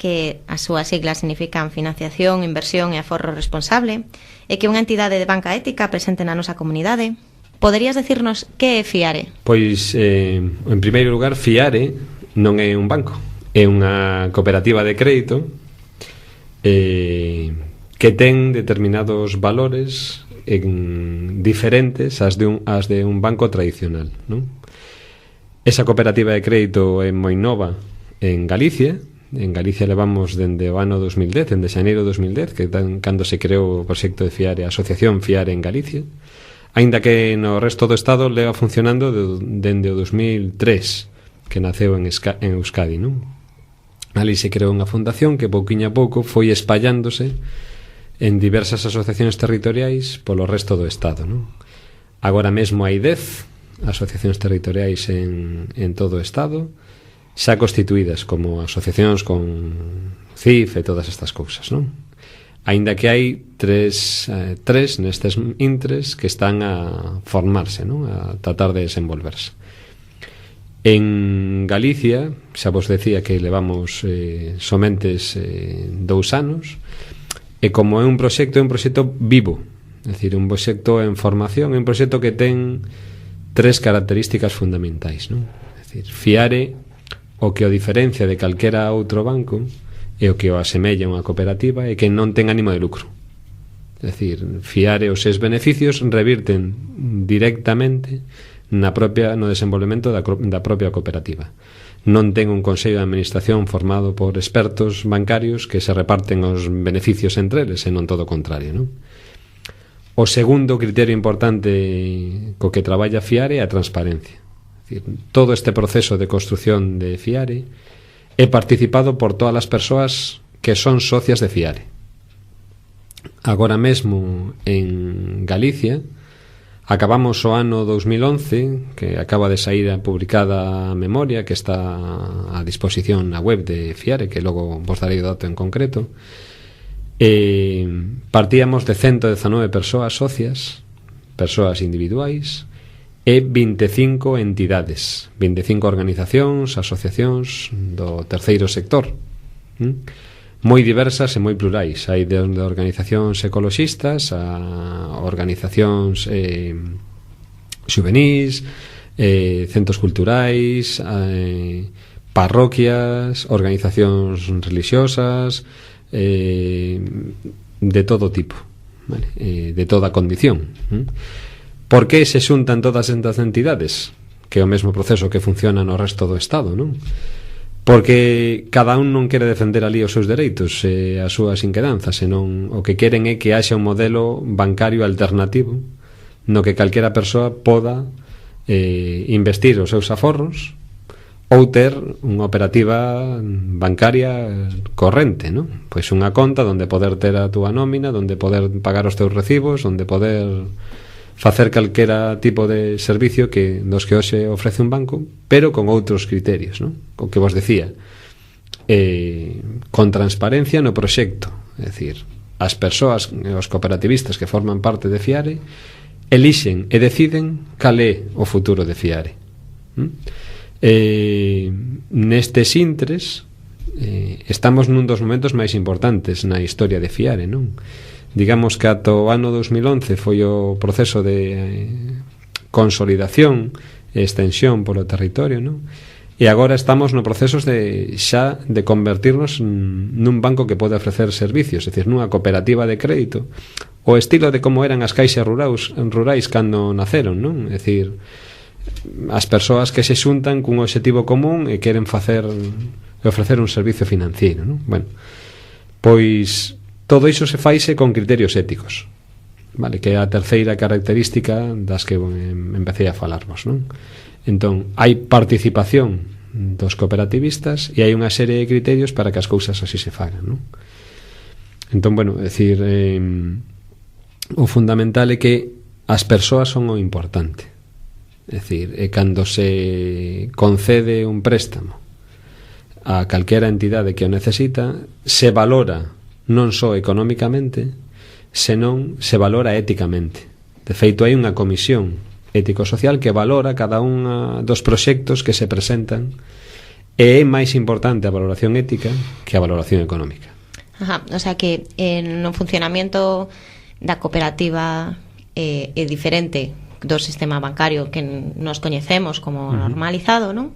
que as súas siglas significan financiación, inversión e aforro responsable, e que é unha entidade de banca ética presente na nosa comunidade. Poderías decirnos que é Fiare? Pois, en primeiro lugar, Fiare non é un banco, é unha cooperativa de crédito que ten determinados valores diferentes ás de un banco tradicional, non? Esa cooperativa de crédito é moi nova en Galicia. En Galicia levamos dende o ano 2010, dende xaneiro 2010, que cando se creou o proxecto de Fiare, a Asociación Fiare en Galicia, aínda que no resto do Estado leva funcionando dende o 2003, que naceu en Euskadi, non? Ali se creou unha fundación que pouquiño a pouco foi espallándose en diversas asociacións territoriais polo resto do Estado, non? Agora mesmo hai 10 asociacións territoriais en todo o Estado, xa constituídas como asociacións con CIF e todas estas cousas, non? Aínda que hai tres nestes intres que están a formarse, non? A tratar de desenvolverse. En Galicia, xa vos decía que levamos somentes 2 anos, e como é un proxecto vivo, é dicir, un proxecto en formación, é un proxecto que ten 3 características fundamentais, non? É dicir, Fiare, o que o diferencia de calquera outro banco e o que o asemella unha cooperativa é que non ten ánimo de lucro. É dicir, Fiare, os seus beneficios revirten directamente no desenvolvemento da propia cooperativa. Non ten un consello de administración formado por expertos bancarios que se reparten os beneficios entre eles, e non todo o contrario, non? O segundo criterio importante co que traballa Fiare é a transparencia. Todo este proceso de construción de Fiare é participado por todas as persoas que son socias de Fiare. Agora mesmo en Galicia acabamos o ano 2011, que acaba de sair publicada a memoria, que está a disposición na web de Fiare, que logo vos darei o dato en concreto. Partíamos de 119 persoas socias, persoas individuais, e 25 entidades, 25 organizacións, asociacións do terceiro sector, moi diversas e moi plurais. Hai de organizacións ecoloxistas a organizacións xuvenís, centros culturais, parroquias, organizacións religiosas, de todo tipo, vale? De toda condición. Por que se xuntan todas estas entidades? Que é o mesmo proceso que funciona no resto do Estado, non? Porque cada un non quere defender ali os seus dereitos e as súas inquedanzas, senón o que queren é que haxa un modelo bancario alternativo no que calquera persoa poda investir os seus aforros ou ter unha operativa bancaria corrente, non? Pois unha conta onde poder ter a túa nómina, onde poder pagar os teus recibos, onde poder facer calquera tipo de servicio dos que hoxe ofrece un banco, pero con outros criterios, non? O que vos decía, con transparencia no proxecto, é dicir, as persoas, os cooperativistas que forman parte de Fiare elixen e deciden cal é o futuro de Fiare. Nestes intres estamos nun dos momentos máis importantes na historia de Fiare, non? Digamos que ata o ano 2011 foi o proceso de consolidación e extensión polo territorio, non? E agora estamos no proceso de convertirnos nun banco que pode ofrecer servicios, é dicir, nunha cooperativa de crédito, o estilo de como eran as caixas rurais cando naceron, non? É dicir, as persoas que se xuntan cun obxectivo común e queren ofrecer un servicio financiero, non? Bueno, pois todo iso se faise con criterios éticos, vale? Que é a terceira característica das que empecé a falarvos, non? Entón, hai participación dos cooperativistas e hai unha serie de criterios para que as cousas así se fagan, non? Entón, bueno, é dicir, o fundamental é que as persoas son o importante. É dicir, cando se concede un préstamo a calquera entidade que o necesita, se valora non só económicamente, senón se valora éticamente. De feito, hai unha comisión ético-social que valora cada un dos proxectos que se presentan E é máis importante a valoración ética que a valoración económica. Ajá, o sea que no funcionamento da cooperativa é diferente do sistema bancario que nos coñecemos como normalizado, non?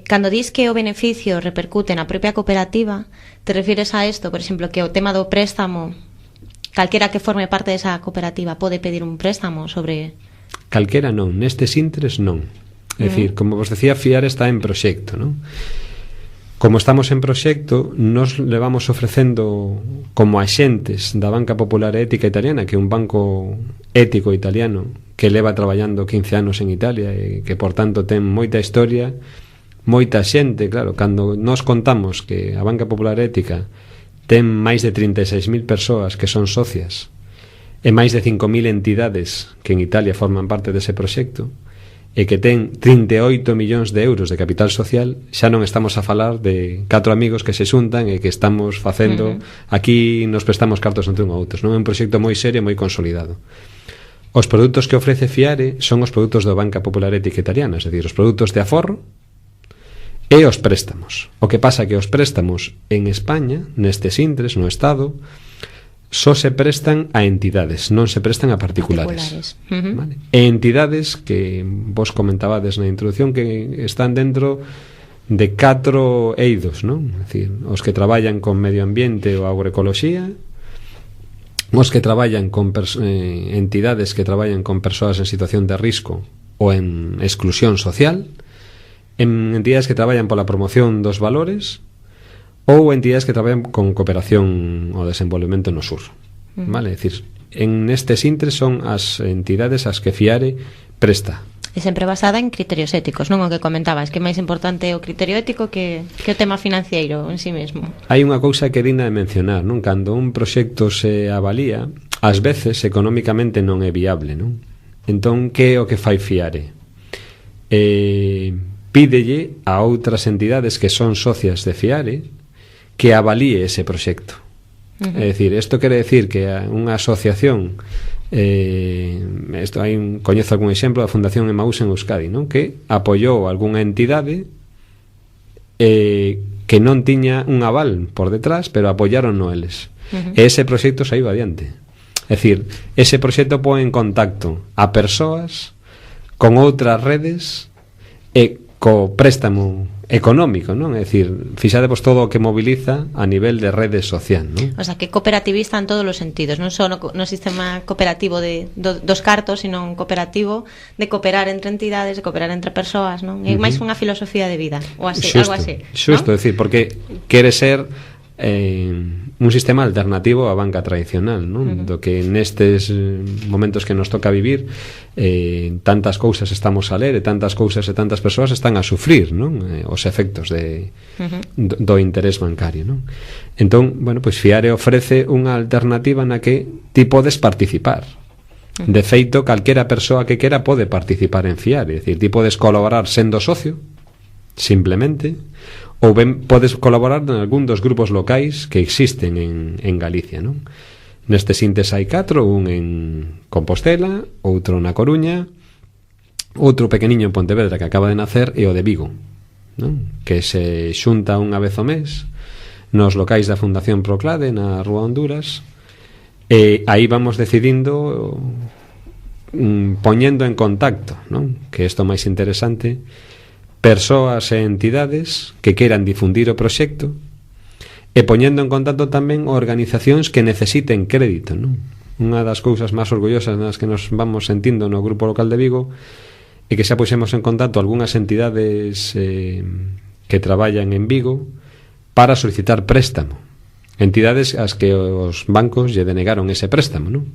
Cando dis que o beneficio repercute na propia cooperativa, te refires a isto, por exemplo, que o tema do préstamo, calquera que forme parte desa cooperativa pode pedir un préstamo sobre... Calquera non, nestes intres non. É dicir, como vos decía, Fiare está en proxecto, non? Como estamos en proxecto, nos levamos ofrecendo como axentes da Banca Popular Ética Italiana, que é un banco ético italiano que leva traballando 15 anos en Italia e que, por tanto, ten moita historia, moita xente. Claro, cando nos contamos que a Banca Popular Ética ten máis de 36.000 persoas que son socias e máis de 5.000 entidades que en Italia forman parte dese proxecto, e que ten 38 millóns de euros de capital social, xa non estamos a falar de 4 amigos que se xuntan e que estamos facendo aquí, nos prestamos cartos entre un a outros, non? É un proxecto moi serio e moi consolidado. Os produtos que ofrece Fiare son os produtos da Banca Popular Ética Italiana, é dicir, os produtos de aforro e os préstamos. O que pasa que os préstamos en España, nestes intres, no Estado, só se prestan a entidades, non se prestan a particulares. Vale? E entidades que vos comentabades na introducción que están dentro de 4 eidos, non? É dicir, os que traballan con medio ambiente ou agroecoloxía, os que traballan con entidades que traballan con persoas en situación de risco ou en exclusión social, en entidades que traballan pola promoción dos valores, ou entidades que traballan con cooperación ao desenvolvemento no sur. Vale? É dicir, en nestes intres son as entidades as que Fiare presta. É sempre basada en criterios éticos, non? O que comentabas, que é máis importante o criterio ético que o tema financiero en sí mesmo. Hai unha cousa que é digna de mencionar, non? Cando un proxecto se avalía, ás veces económicamente non é viable, non? Entón, que é o que fai Fiare? Pídelle a outras entidades que son socias de Fiare que avalíe ese proxecto. É dicir, isto quere decir que unha asociación, coñezo algún exemplo da Fundación Emaús en Euskadi, non? Que apoiou algunha entidade que non tiña un aval por detrás, pero apoiaron eles. E ese proxecto saiu adiante. É dicir, ese proxecto põe en contacto a persoas con outras redes e co préstamo económico, non? É dicir, fixadevos todo o que moviliza a nivel de rede social, non? O sea, que cooperativista en todos os sentidos, non só no sistema cooperativo dos cartos, sino un cooperativo de cooperar entre entidades, de cooperar entre persoas, non? É máis unha filosofía de vida, ou así, algo así. Xusto, ¿no? É dicir, porque quere ser un sistema alternativo á banca tradicional, non? Do que nestes momentos que nos toca vivir, tantas cousas estamos a ler e tantas cousas e tantas persoas están a sufrir, non? Os efectos do interés bancario, non? Entón, bueno, pois Fiare ofrece unha alternativa na que ti podes participar. De feito, calquera persoa que quera pode participar en Fiare, é dicir, ti podes colaborar sendo socio, simplemente, ou ben podes colaborar en algún dos grupos locais que existen en Galicia, non? Nestes intes hai 4, un en Compostela, outro na Coruña, outro pequeniño en Pontevedra que acaba de nacer, e o de Vigo, non? Que se xunta unha vez ao mes nos locais da Fundación Proclade na Rúa Honduras, e aí vamos decidindo, poñendo en contacto, non? Que isto é máis interesante, persoas e entidades que queiran difundir o proxecto e poñendo en contacto tamén organizacións que necesiten crédito, non? Unha das cousas máis orgullosas nas que nos vamos sentindo no Grupo Local de Vigo é que xa puxemos en contacto algunhas entidades que traballan en Vigo para solicitar préstamo, entidades as que os bancos lle denegaron ese préstamo, non?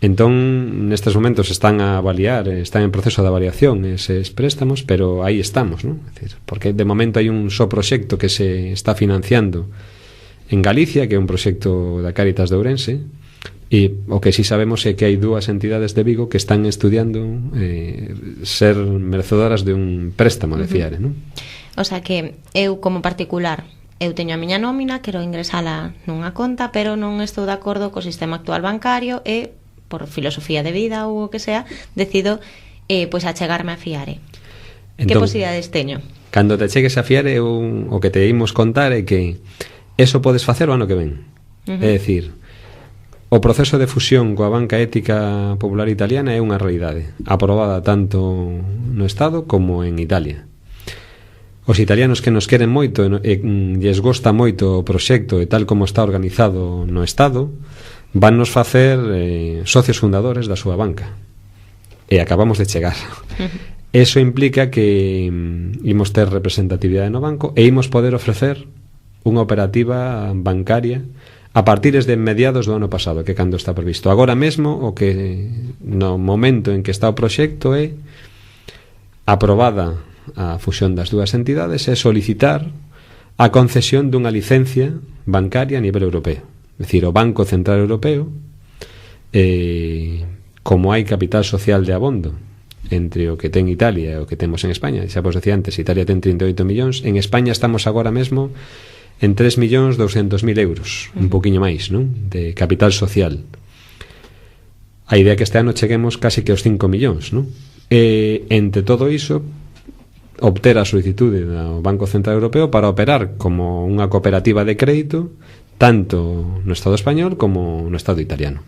Entón, nestes momentos están a avaliar, están en proceso de avaliación eses préstamos, pero aí estamos, non? É dicir, porque de momento hai un só proxecto que se está financiando en Galicia, que é un proxecto da Cáritas de Ourense, e o que sí sabemos é que hai 2 entidades de Vigo que están estudiando ser merecedoras de un préstamo de Fiare, non? O sea que eu como particular, eu teño a miña nómina, quero ingresala nunha conta, pero non estou de acordo co sistema actual bancario e por filosofía de vida ou o que sea, decido pois achegarme a Fiare. Que posibilidades teño? Cando te chegues a Fiare, o que te imos contar é que eso podes facer o ano que ven. É dicir, o proceso de fusión coa banca ética popular italiana é unha realidade, aprobada tanto no Estado como en Italia. Os italianos que nos queren moito e lles gosta moito o proxecto e tal como está organizado no Estado, van nos facer socios fundadores da súa banca. E acabamos de chegar. Eso implica que imos ter representatividade no banco e imos poder ofrecer unha operativa bancaria a partir de mediados do ano pasado, que cando está previsto. Agora mesmo, o que no momento en que está o proxecto é aprobada a fusión das dúas entidades, é solicitar a concesión dunha licencia bancaria a nivel europeo. É dicir, o Banco Central Europeo, como hai capital social de abondo entre o que ten Italia e o que temos en España, xa vos decía antes, Italia ten 38 millóns, en España estamos agora mesmo en 3.200.000 euros, un poquinho máis, non? De capital social. A idea é que este ano cheguemos casi que aos 5 millóns, non? E entre todo iso, obter a solicitude do Banco Central Europeo para operar como unha cooperativa de crédito tanto no Estado español como no Estado italiano.